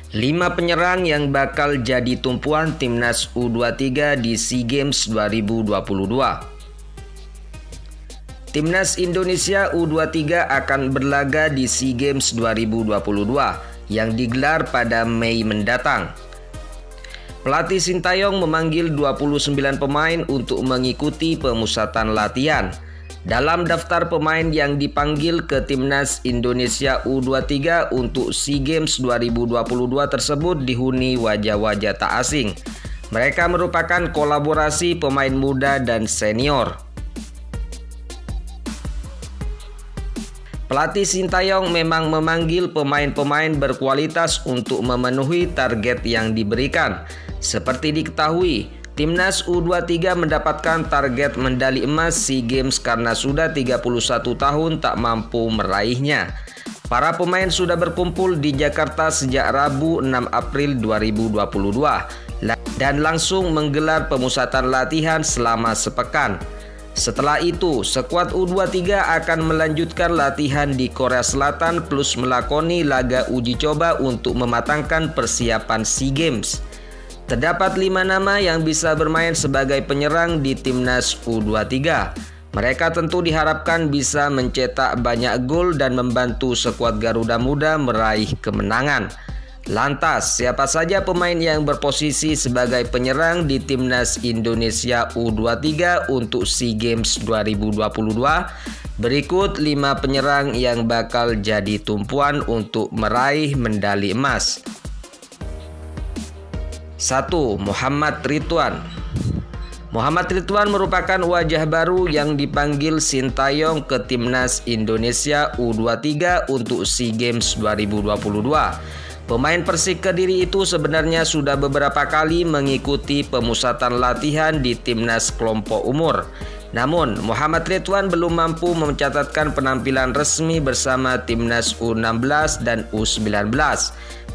5 penyerang yang bakal jadi tumpuan timnas U23 di SEA Games 2022. Timnas Indonesia U23 akan berlaga di SEA Games 2022 yang digelar pada Mei mendatang. Pelatih Sintayong memanggil 29 pemain untuk mengikuti pemusatan latihan. Dalam daftar pemain yang dipanggil ke Timnas Indonesia U23 untuk SEA Games 2022 tersebut dihuni wajah-wajah tak asing. Mereka merupakan kolaborasi pemain muda dan senior. Pelatih Sintayong memang memanggil pemain-pemain berkualitas untuk memenuhi target yang diberikan. Seperti diketahui, Timnas U23 mendapatkan target medali emas SEA Games karena sudah 31 tahun tak mampu meraihnya. Para pemain sudah berkumpul di Jakarta sejak Rabu 6 April 2022 dan langsung menggelar pemusatan latihan selama sepekan. Setelah itu, skuad U23 akan melanjutkan latihan di Korea Selatan plus melakoni laga uji coba untuk mematangkan persiapan SEA Games. Terdapat 5 nama yang bisa bermain sebagai penyerang di Timnas U23. Mereka tentu diharapkan bisa mencetak banyak gol dan membantu skuad Garuda Muda meraih kemenangan. Lantas, siapa saja pemain yang berposisi sebagai penyerang di Timnas Indonesia U23 untuk SEA Games 2022? Berikut 5 penyerang yang bakal jadi tumpuan untuk meraih medali emas. 1. Muhammad Ridwan. Muhammad Ridwan merupakan wajah baru yang dipanggil Sintayong ke Timnas Indonesia U23 untuk SEA Games 2022. Pemain Persik Kediri itu sebenarnya sudah beberapa kali mengikuti pemusatan latihan di Timnas kelompok umur. Namun, Muhammad Ridwan belum mampu mencatatkan penampilan resmi bersama Timnas U16 dan U19.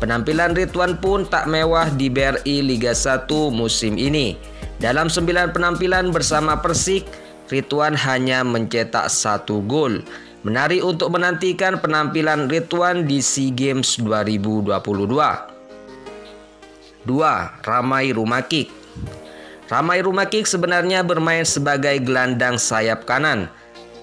Penampilan Ridwan pun tak mewah di BRI Liga 1 musim ini. Dalam 9 penampilan bersama Persik, Ridwan hanya mencetak 1 gol. Menarik untuk menantikan penampilan Ridwan di SEA Games 2022. 2. Ramai Rumakik. Ramai Rumakik sebenarnya bermain sebagai gelandang sayap kanan.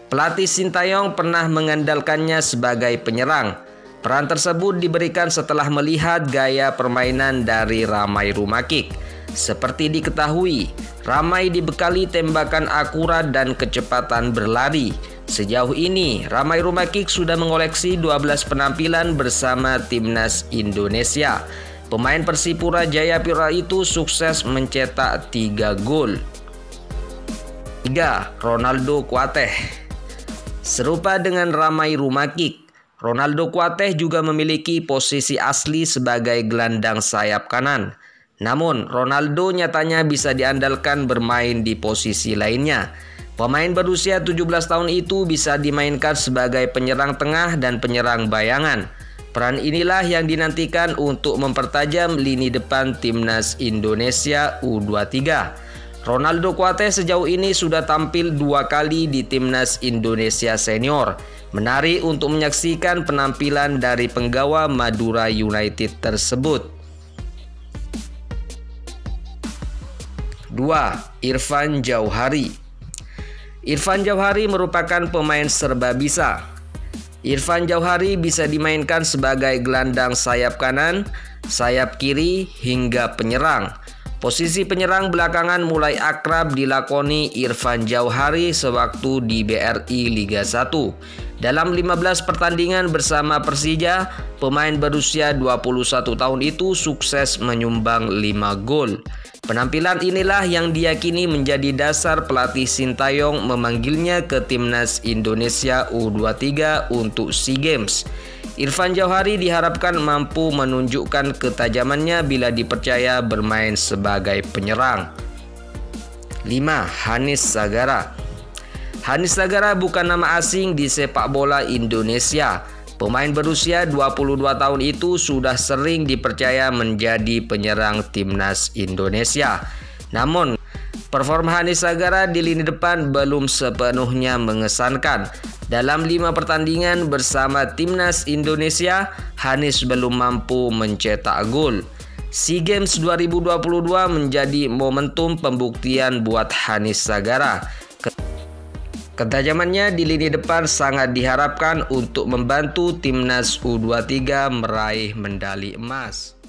Pelatih Sintayong pernah mengandalkannya sebagai penyerang. Peran tersebut diberikan setelah melihat gaya permainan dari Ramai Rumakik. Seperti diketahui, Ramai dibekali tembakan akurat dan kecepatan berlari. Sejauh ini, Ramai Rumakik sudah mengoleksi 12 penampilan bersama Timnas Indonesia. Pemain Persipura Jayapura itu sukses mencetak 3 gol. 3. Ronaldo Kuateh. Serupa dengan Ramai Rumakik, Ronaldo Kuateh juga memiliki posisi asli sebagai gelandang sayap kanan. Namun, Ronaldo nyatanya bisa diandalkan bermain di posisi lainnya. Pemain berusia 17 tahun itu bisa dimainkan sebagai penyerang tengah dan penyerang bayangan. Peran inilah yang dinantikan untuk mempertajam lini depan Timnas Indonesia U23. Ronaldo Kuateh sejauh ini sudah tampil 2 kali di Timnas Indonesia Senior. Menarik untuk menyaksikan penampilan dari penggawa Madura United tersebut. 2. Irfan Jauhari. Irfan Jauhari merupakan pemain serba bisa. Irfan Jauhari bisa dimainkan sebagai gelandang sayap kanan, sayap kiri, hingga penyerang. Posisi penyerang belakangan mulai akrab dilakoni Irfan Jauhari sewaktu di BRI Liga 1. Dalam 15 pertandingan bersama Persija, pemain berusia 21 tahun itu sukses menyumbang 5 gol. Penampilan inilah yang diyakini menjadi dasar pelatih Sintayong memanggilnya ke Timnas Indonesia U23 untuk SEA Games. Irfan Jauhari diharapkan mampu menunjukkan ketajamannya bila dipercaya bermain sebagai penyerang. 5. Hanis Sagara. Hanis Sagara bukan nama asing di sepak bola Indonesia. Pemain berusia 22 tahun itu sudah sering dipercaya menjadi penyerang Timnas Indonesia. Namun, performa Hanis Sagara di lini depan belum sepenuhnya mengesankan. Dalam 5 pertandingan bersama timnas Indonesia, Hanis belum mampu mencetak gol. SEA Games 2022 menjadi momentum pembuktian buat Hanis Sagara. Ketajamannya di lini depan sangat diharapkan untuk membantu timnas U23 meraih medali emas.